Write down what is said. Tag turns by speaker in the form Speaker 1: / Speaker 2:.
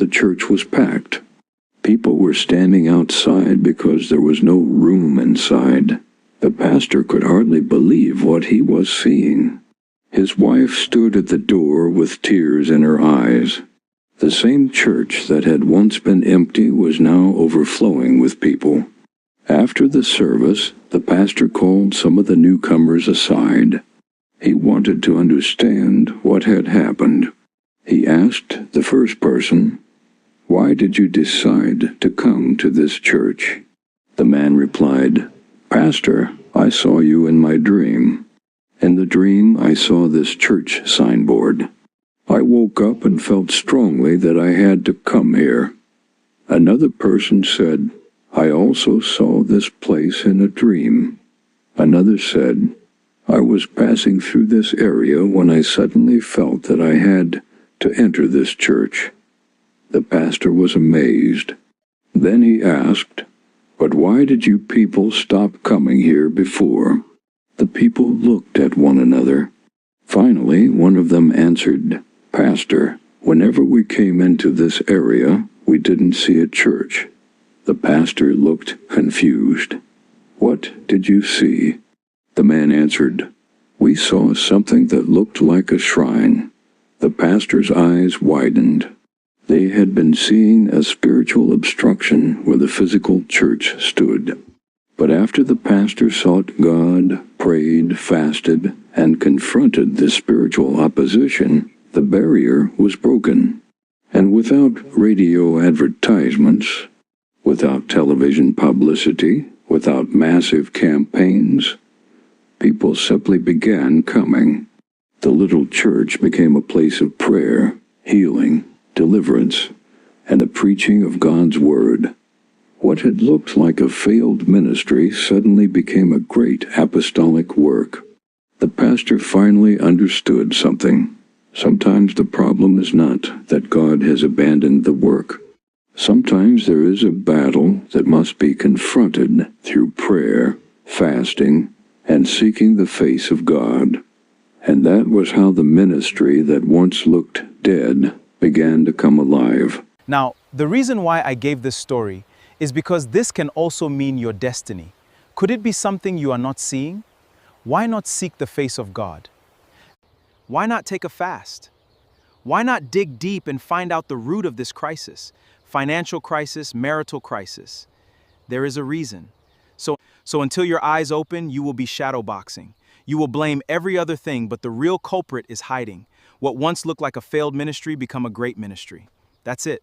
Speaker 1: The church was packed. People were standing outside because there was no room inside. The pastor could hardly believe what he was seeing. His wife stood at the door with tears in her eyes. The same church that had once been empty was now overflowing with people. After the service, the pastor called some of the newcomers aside. He wanted to understand what had happened. He asked the first person, "Why did you decide to come to this church?" The man replied, "Pastor, I saw you in my dream. In the dream, I saw this church signboard. I woke up and felt strongly that I had to come here." Another person said, "I also saw this place in a dream." Another said, "I was passing through this area when I suddenly felt that I had to enter this church." The pastor was amazed. Then he asked, "But why did you people stop coming here before?" The people looked at one another. Finally, one of them answered, "Pastor, whenever we came into this area, we didn't see a church." The pastor looked confused. "What did you see?" The man answered, "We saw something that looked like a shrine." The pastor's eyes widened. They had been seeing a spiritual obstruction where the physical church stood. But after the pastor sought God, prayed, fasted, and confronted the spiritual opposition, the barrier was broken. And without radio advertisements, without television publicity, without massive campaigns, people simply began coming. The little church became a place of prayer, healing, deliverance, and the preaching of God's Word. What had looked like a failed ministry suddenly became a great apostolic work. The pastor finally understood something. Sometimes the problem is not that God has abandoned the work. Sometimes there is a battle that must be confronted through prayer, fasting, and seeking the face of God. And that was how the ministry that once looked dead began to come alive.
Speaker 2: Now, the reason why I gave this story is because this can also mean your destiny. Could it be something you are not seeing? Why not seek the face of God? Why not take a fast? Why not dig deep and find out the root of this crisis? Financial crisis, marital crisis. There is a reason. So until your eyes open, you will be shadowboxing. You will blame every other thing, but the real culprit is hiding. What once looked like a failed ministry become a great ministry. That's it.